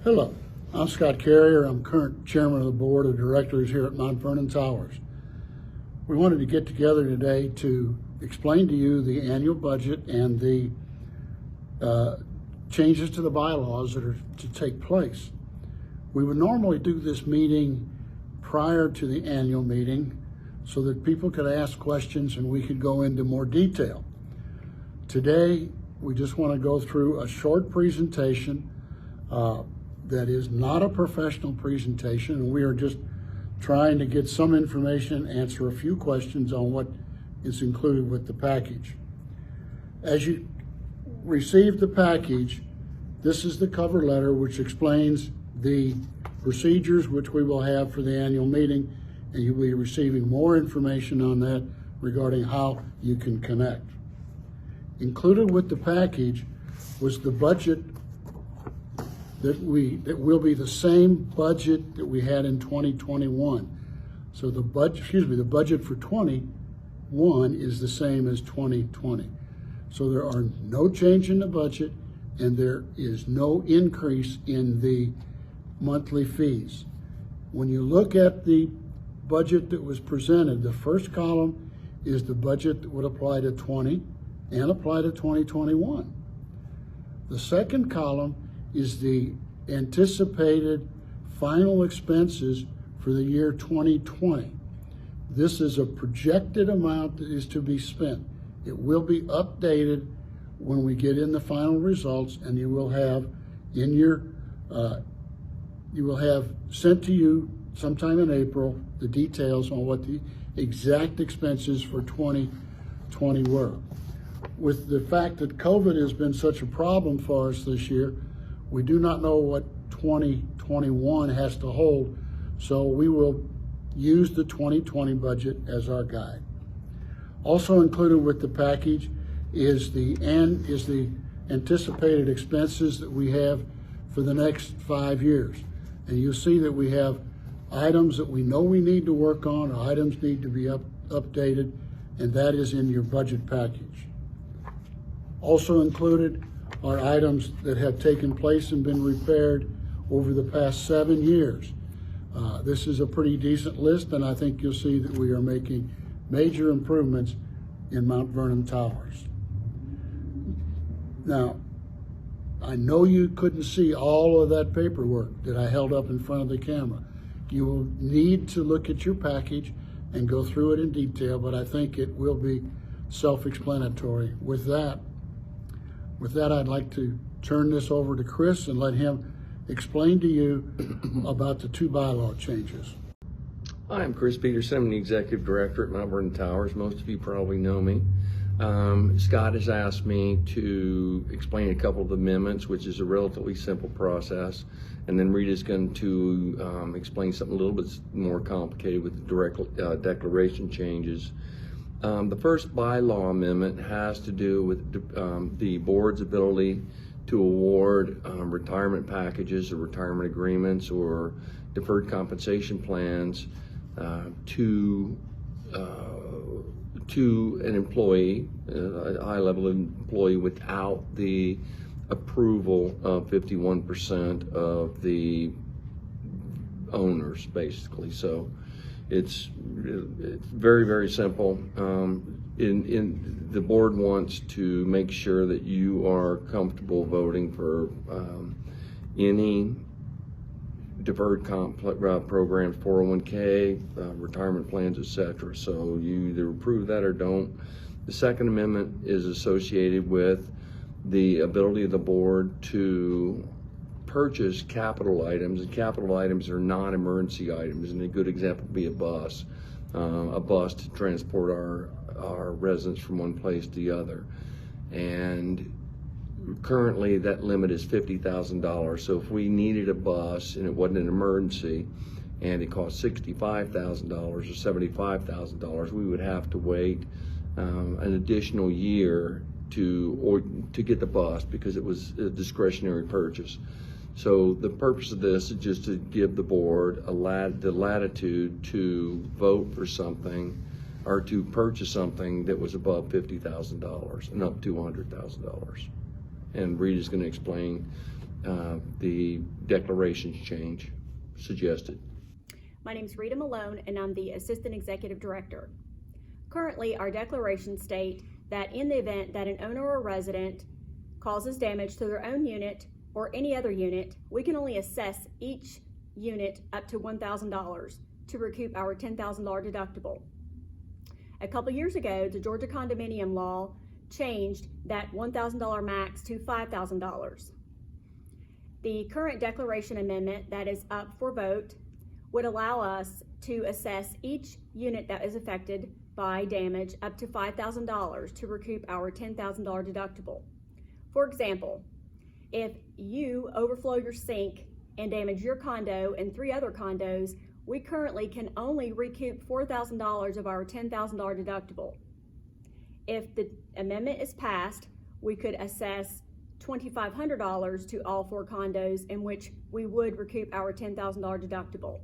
Hello, I'm Scott Carrier. I'm current chairman of the board of directors here at Mount Vernon Towers. We wanted to get together today to explain to you the annual budget and the changes to the bylaws that are to take place. We would normally do this meeting prior to the annual meeting so that people could ask questions and we could go into more detail. Today, we just want to go through a short presentation that is not a professional presentation, and we are just trying to get some information, answer a few questions on what is included with the package. As you receive the package, this is the cover letter which explains the procedures which we will have for the annual meeting, and you'll be receiving more information on that regarding how you can connect. Included with the package was the budget that will be the same budget that we had in 2021. So the budget for 21 is the same as 2020. So there are no change in the budget and there is no increase in the monthly fees. When you look at the budget that was presented, the first column is the budget that would apply to 20 and apply to 2021. The second column is the anticipated final expenses for the year 2020. This is a projected amount that is to be spent. It will be updated when we get in the final results, and you will have in your sent to you sometime in April the details on what the exact expenses for 2020 were. With the fact that COVID has been such a problem for us this year, we do not know what 2021 has to hold, so we will use the 2020 budget as our guide. Also included with the package is the anticipated expenses that we have for the next 5 years. And you'll see that we have items that we know we need to work on, or items need to be updated, and that is in your budget package. Also included are items that have taken place and been repaired over the past 7 years. This is a pretty decent list, and I think you'll see that we are making major improvements in Mount Vernon Towers. Now, I know you couldn't see all of that paperwork that I held up in front of the camera. You will need to look at your package and go through it in detail, but I think it will be self-explanatory. With that, I'd like to turn this over to Chris and let him explain to you about the 2 bylaw changes. Hi, I'm Chris Peterson. I'm the Executive Director at Mount Vernon Towers. Most of you probably know me. Scott has asked me to explain a couple of amendments, which is a relatively simple process. And then Rita's going to explain something a little bit more complicated with the direct declaration changes. The first bylaw amendment has to do with the board's ability to award retirement packages or retirement agreements or deferred compensation plans to an employee, a high-level employee, without the approval of 51% of the owners, basically. So it's very, very simple. The board wants to make sure that you are comfortable voting for any deferred comp programs, 401k, retirement plans, etc. So you either approve that or don't. The second amendment is associated with the ability of the board to purchase capital items, and capital items are non-emergency items, and a good example would be a bus to transport our residents from one place to the other. And currently that limit is $50,000. So if we needed a bus and it wasn't an emergency and it cost $65,000 or $75,000, we would have to wait an additional year to get the bus because it was a discretionary purchase. So the purpose of this is just to give the board the latitude to vote for something or to purchase something that was above $50,000 and up to $100,000. And Rita's going to explain the declarations change suggested. My name is Rita Malone, and I'm the Assistant Executive Director. Currently, our declarations state that in the event that an owner or resident causes damage to their own unit or any other unit, we can only assess each unit up to $1,000 to recoup our $10,000 deductible. A couple years ago, the Georgia condominium law changed that $1,000 max to $5,000. The current declaration amendment that is up for vote would allow us to assess each unit that is affected by damage up to $5,000 to recoup our $10,000 deductible. For example, if you overflow your sink and damage your condo and 3 other condos, we currently can only recoup $4,000 of our $10,000 deductible. If the amendment is passed, we could assess $2,500 to all 4 condos, in which we would recoup our $10,000 deductible.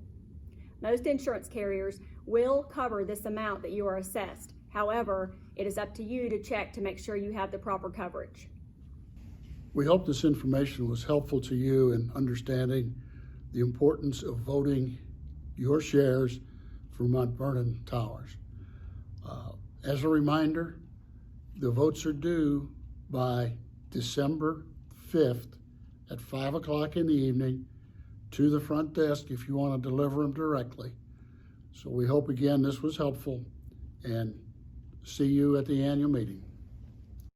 Most insurance carriers will cover this amount that you are assessed. However, it is up to you to check to make sure you have the proper coverage. We hope this information was helpful to you in understanding the importance of voting your shares for Mount Vernon Towers. As a reminder, the votes are due by December 5th at 5 o'clock in the evening to the front desk if you want to deliver them directly. So we hope again this was helpful, and see you at the annual meeting.